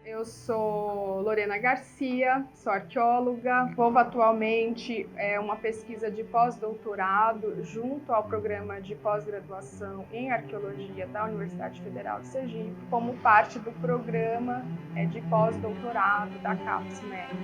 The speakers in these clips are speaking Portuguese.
Eu sou Lorena Garcia, sou arqueóloga, desenvolvo atualmente uma pesquisa de pós-doutorado junto ao programa de pós-graduação em arqueologia da Universidade Federal de Sergipe, como parte do programa de pós-doutorado da CAPES-MEC.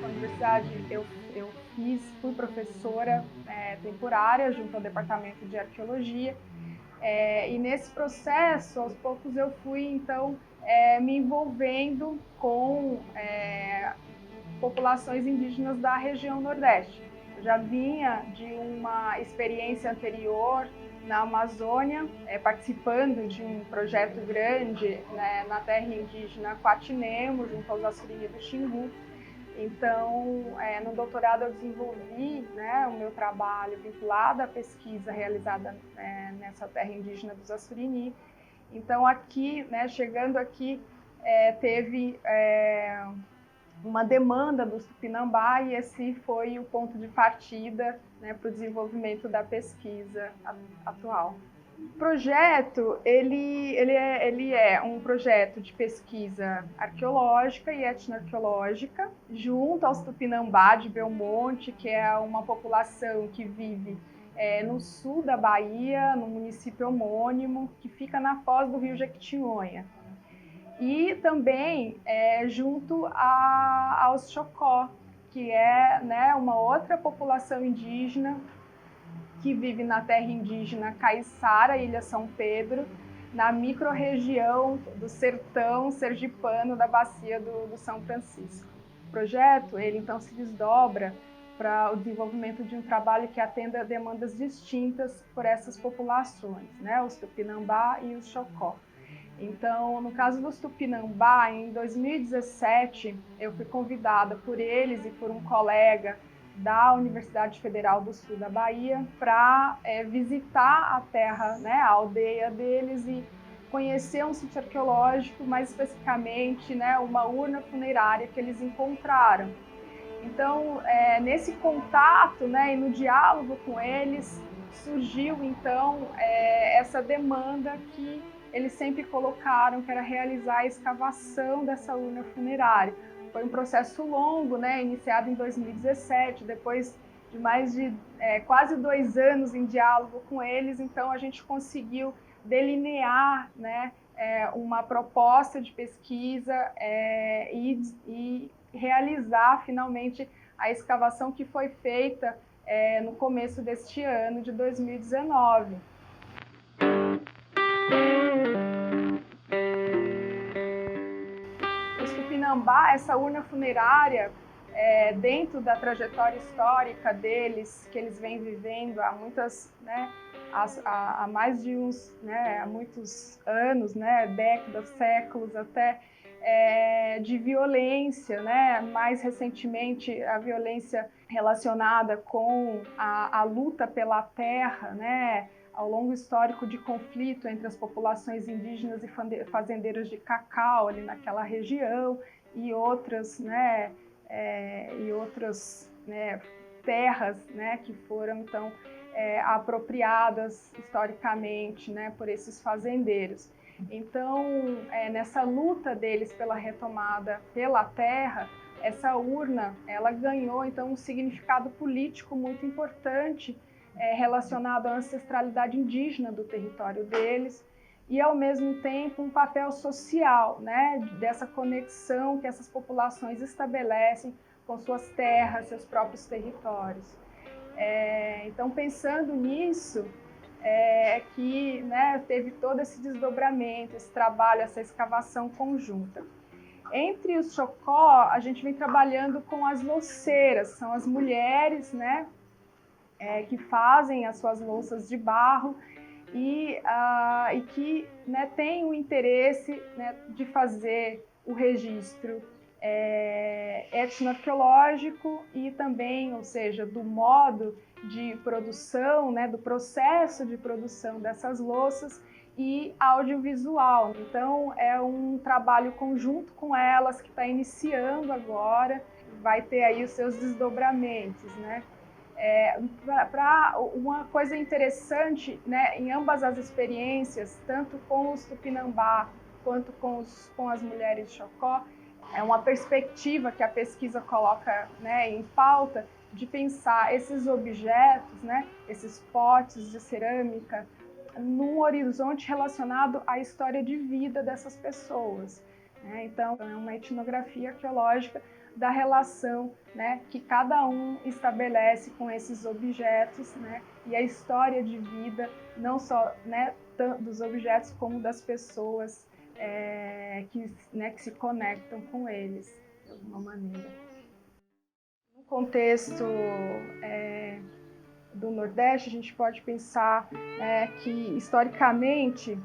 Na universidade eu fui professora temporária junto ao departamento de arqueologia, e nesse processo, aos poucos, eu fui então me envolvendo com populações indígenas da região Nordeste. Eu já vinha de uma experiência anterior na Amazônia, participando de um projeto grande, né, na terra indígena Quatinemo, junto aos Assurini do Xingu. Então, no doutorado eu desenvolvi, né, o meu trabalho vinculado à pesquisa realizada nessa terra indígena dos Assurini. Então, aqui, né, chegando aqui, teve uma demanda dos Tupinambá, e esse foi o ponto de partida, né, para o desenvolvimento da pesquisa atual. O projeto ele é um projeto de pesquisa arqueológica e etnoarqueológica junto aos Tupinambá de Belmonte, que é uma população que vive no sul da Bahia, no município homônimo, que fica na foz do rio Jequitinhonha. E também junto aos Chocó, que é, né, uma outra população indígena que vive na terra indígena Caiçara, Ilha São Pedro, na microrregião do sertão sergipano da bacia do São Francisco. O projeto, ele então se desdobra para o desenvolvimento de um trabalho que atenda a demandas distintas por essas populações, né, os Tupinambá e os Chocó. Então, no caso dos Tupinambá, em 2017, eu fui convidada por eles e por um colega da Universidade Federal do Sul da Bahia para visitar a terra, né, a aldeia deles, e conhecer um sítio arqueológico, mais especificamente, né, uma urna funerária que eles encontraram. Então, nesse contato, né, e no diálogo com eles, surgiu então essa demanda que eles sempre colocaram, que era realizar a escavação dessa urna funerária. Foi um processo longo, né, iniciado em 2017, depois de mais de quase 2 anos em diálogo com eles, então a gente conseguiu delinear, né, uma proposta de pesquisa e realizar finalmente a escavação que foi feita no começo deste ano de 2019. Os Tupinambá, essa urna funerária, dentro da trajetória histórica deles, que eles vêm vivendo há muitas, né, há mais de uns, né, há muitos anos, né, décadas, séculos até, de violência, né, mais recentemente a violência relacionada com a luta pela terra, né, ao longo histórico de conflito entre as populações indígenas e fazendeiros de cacau ali naquela região, e outras, né, né, terras, né, que foram então apropriadas historicamente, né, por esses fazendeiros. Então, nessa luta deles pela retomada pela terra, essa urna, ela ganhou então um significado político muito importante, relacionado à ancestralidade indígena do território deles, e ao mesmo tempo um papel social, né, dessa conexão que essas populações estabelecem com suas terras, seus próprios territórios. Então, pensando nisso, que, né, teve todo esse desdobramento, esse trabalho, essa escavação conjunta. Entre os Chocó, a gente vem trabalhando com as louceiras, são as mulheres, né, que fazem as suas louças de barro e que, né, têm o interesse, né, de fazer o registro etnoarqueológico e também, ou seja, do modo de produção, né, do processo de produção dessas louças, e audiovisual. Então, é um trabalho conjunto com elas que está iniciando agora, vai ter aí os seus desdobramentos, né? Uma coisa interessante, né, em ambas as experiências, tanto com os Tupinambá quanto com as mulheres Chocó, é uma perspectiva que a pesquisa coloca, né, em pauta, de pensar esses objetos, né, esses potes de cerâmica, num horizonte relacionado à história de vida dessas pessoas, né? Então, é uma etnografia arqueológica da relação, né, que cada um estabelece com esses objetos, né, e a história de vida, não só, né, dos objetos, como das pessoas que se conectam com eles, de alguma maneira. No contexto do Nordeste, a gente pode pensar que, historicamente,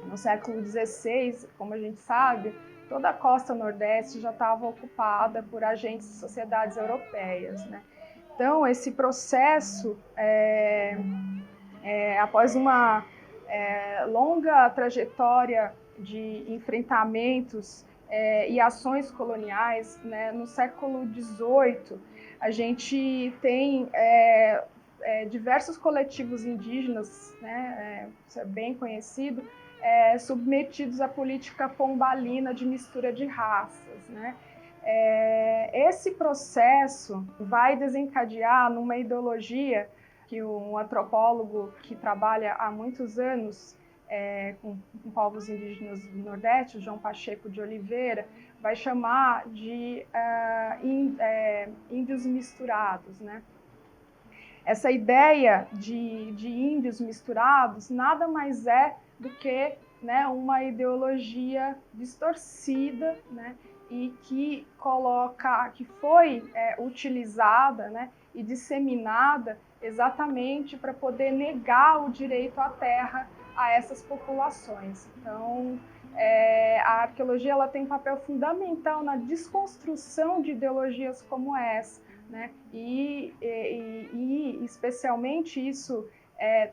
no século XVI, como a gente sabe, toda a costa nordeste já estava ocupada por agentes de sociedades europeias, né? Então, esse processo, após uma longa trajetória de enfrentamentos e ações coloniais, né, no século XVIII, a gente tem diversos coletivos indígenas, né, isso é bem conhecido, submetidos à política pombalina de mistura de raças, né? Esse processo vai desencadear numa ideologia que um antropólogo que trabalha há muitos anos com povos indígenas do Nordeste, João Pacheco de Oliveira, vai chamar de índios misturados, né? Essa ideia de índios misturados nada mais é do que, né, uma ideologia distorcida, né, e que foi utilizada, né, e disseminada exatamente para poder negar o direito à terra a essas populações. Então, a arqueologia ela tem um papel fundamental na desconstrução de ideologias como essa, né? E especialmente isso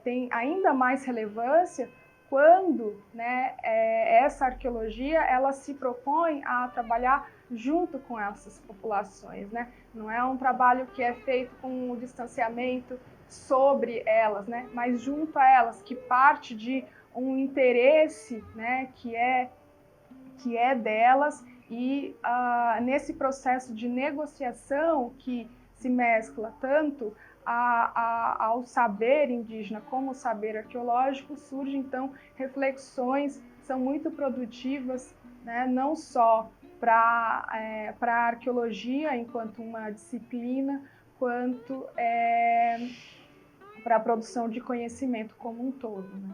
tem ainda mais relevância quando, né, essa arqueologia ela se propõe a trabalhar junto com essas populações, né? Não é um trabalho que é feito com um distanciamento sobre elas, né? Mas junto a elas, que parte de um interesse, né, que é delas, e nesse processo de negociação que se mescla tanto ao saber indígena como ao saber arqueológico, surgem então reflexões que são muito produtivas, né, não só para a arqueologia enquanto uma disciplina, quanto para a produção de conhecimento como um todo, né?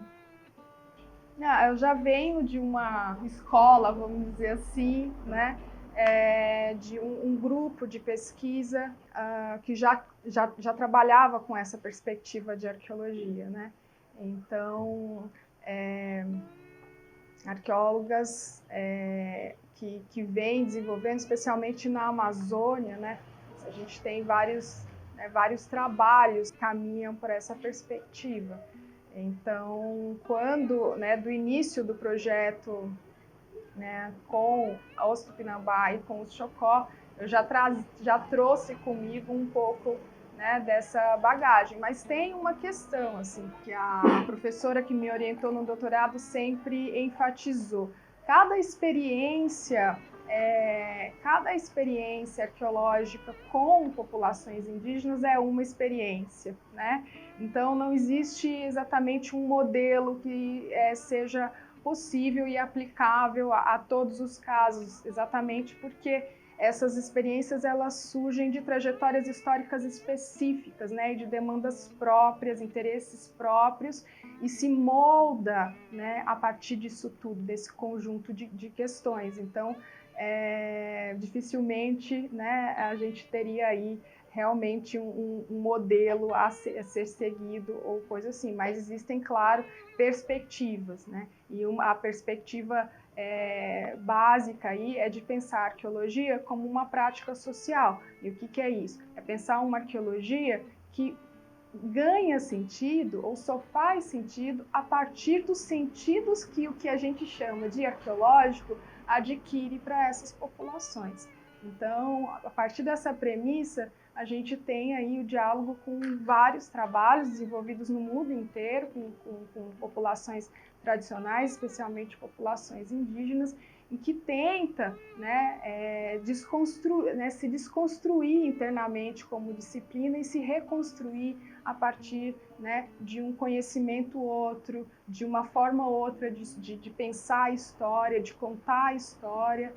Eu já venho de uma escola, vamos dizer assim, né, de um grupo de pesquisa que já trabalhava com essa perspectiva de arqueologia, né? Então, arqueólogas que vêm desenvolvendo, especialmente na Amazônia, né? A gente tem vários trabalhos que caminham por essa perspectiva. Então, quando, né, do início do projeto, né, com os Tupinambá e com os Chocó, eu já trouxe comigo um pouco, né, dessa bagagem. Mas tem uma questão, assim, que a professora que me orientou no doutorado sempre enfatizou. Cada experiência arqueológica com populações indígenas é uma experiência, né? Então, não existe exatamente um modelo que seja possível e aplicável a todos os casos, exatamente porque essas experiências elas surgem de trajetórias históricas específicas, né, de demandas próprias, interesses próprios, e se molda, né, a partir disso tudo, desse conjunto de questões. Então, dificilmente, né, a gente teria aí realmente um modelo a ser seguido ou coisa assim, mas existem, claro, perspectivas, né? E a perspectiva básica aí é de pensar a arqueologia como uma prática social. E o que é isso? É pensar uma arqueologia que ganha sentido ou só faz sentido a partir dos sentidos que o que a gente chama de arqueológico adquire para essas populações. Então, a partir dessa premissa, a gente tem aí o diálogo com vários trabalhos desenvolvidos no mundo inteiro, com populações tradicionais, especialmente populações indígenas, em que tenta, né, se desconstruir internamente como disciplina e se reconstruir a partir, né, de um conhecimento outro, de uma forma outra de pensar a história, de contar a história.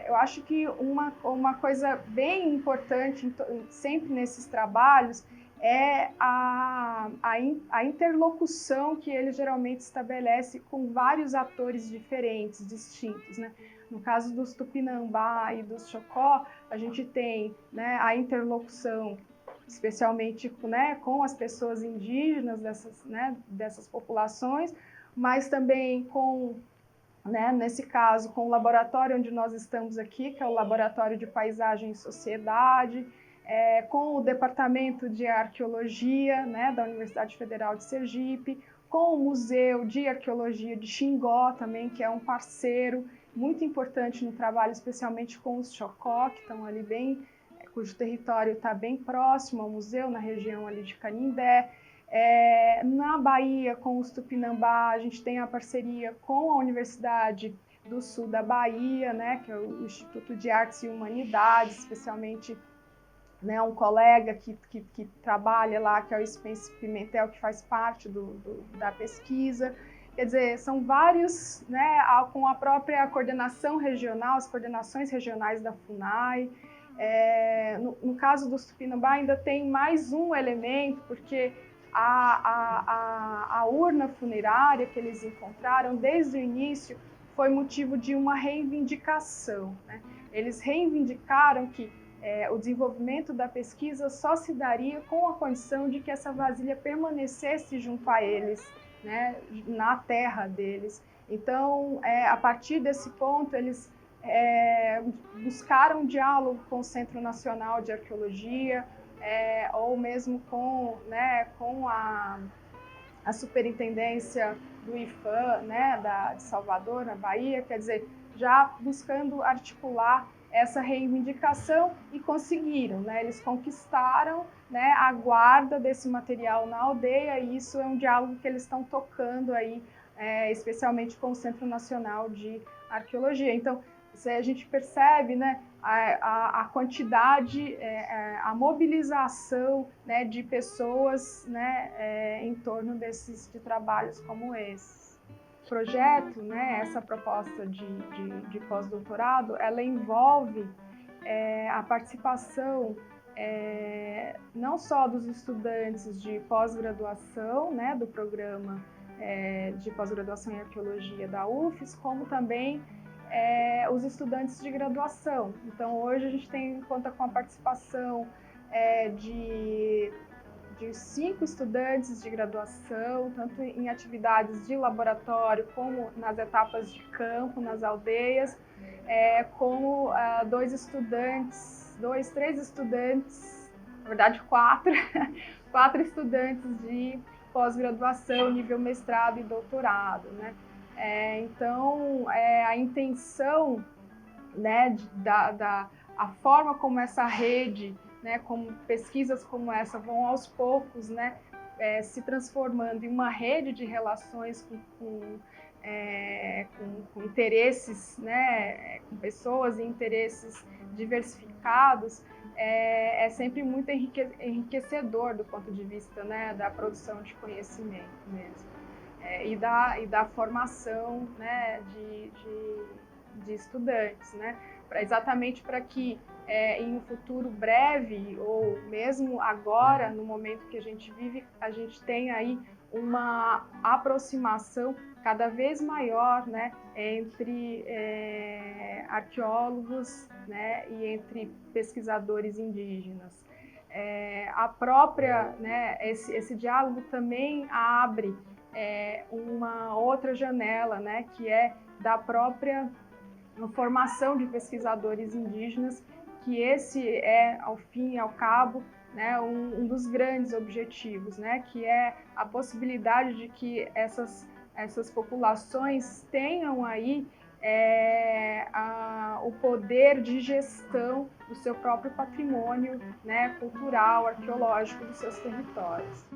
Eu acho que uma coisa bem importante sempre nesses trabalhos é a interlocução que ele geralmente estabelece com vários atores diferentes, distintos, né? No caso dos Tupinambá e dos Chocó, a gente tem, né, a interlocução especialmente, né, com as pessoas indígenas dessas populações, mas também com, né, nesse caso, com o laboratório onde nós estamos aqui, que é o Laboratório de Paisagem e Sociedade, com o Departamento de Arqueologia, né, da Universidade Federal de Sergipe, com o Museu de Arqueologia de Xingó também, que é um parceiro muito importante no trabalho, especialmente com os Chocó, que estão ali cujo território está bem próximo ao museu, na região ali de Canindé. Na Bahia, com os Tupinambá, a gente tem a parceria com a Universidade do Sul da Bahia, né, que é o Instituto de Artes e Humanidades, especialmente, né, um colega que trabalha lá, que é o Spence Pimentel, que faz parte da pesquisa. Quer dizer, são vários, né, com a própria coordenação regional, as coordenações regionais da FUNAI. No caso dos Tupinambá ainda tem mais um elemento, porque a urna funerária que eles encontraram desde o início foi motivo de uma reivindicação, né? Eles reivindicaram que o desenvolvimento da pesquisa só se daria com a condição de que essa vasilha permanecesse junto a eles, né, na terra deles. Então, a partir desse ponto, eles buscaram um diálogo com o Centro Nacional de Arqueologia, ou mesmo com a superintendência do IFAM, né, de Salvador, na Bahia, quer dizer, já buscando articular essa reivindicação e conseguiram, né? Eles conquistaram, né, a guarda desse material na aldeia, e isso é um diálogo que eles estão tocando aí, especialmente com o Centro Nacional de Arqueologia. Então, a gente percebe, né, a quantidade, a mobilização, né, de pessoas, né, em torno de trabalhos como esse. O projeto, né, essa proposta de pós-doutorado, ela envolve a participação não só dos estudantes de pós-graduação, né, do programa de pós-graduação em arqueologia da UFES, como também os estudantes de graduação. Então, hoje a gente conta com a participação de 5 estudantes de graduação, tanto em atividades de laboratório como nas etapas de campo, nas aldeias, como 3 estudantes, na verdade 4, 4 estudantes de pós-graduação, nível mestrado e doutorado, né? Então, a intenção, né, a forma como essa rede, né, como pesquisas como essa vão aos poucos, né, se transformando em uma rede de relações com interesses, né, com pessoas e interesses diversificados, é sempre muito enriquecedor do ponto de vista, né, da produção de conhecimento mesmo. E da formação, né, de estudantes, né, exatamente para que em um futuro breve ou mesmo agora, no momento que a gente vive, a gente tenha aí uma aproximação cada vez maior, né, entre arqueólogos, né, e entre pesquisadores indígenas. A própria, né, esse diálogo também abre uma outra janela, né, que é da própria formação de pesquisadores indígenas, que esse ao fim e ao cabo, né, um dos grandes objetivos, né, que é a possibilidade de que essas populações tenham aí o poder de gestão do seu próprio patrimônio, né, cultural, arqueológico dos seus territórios.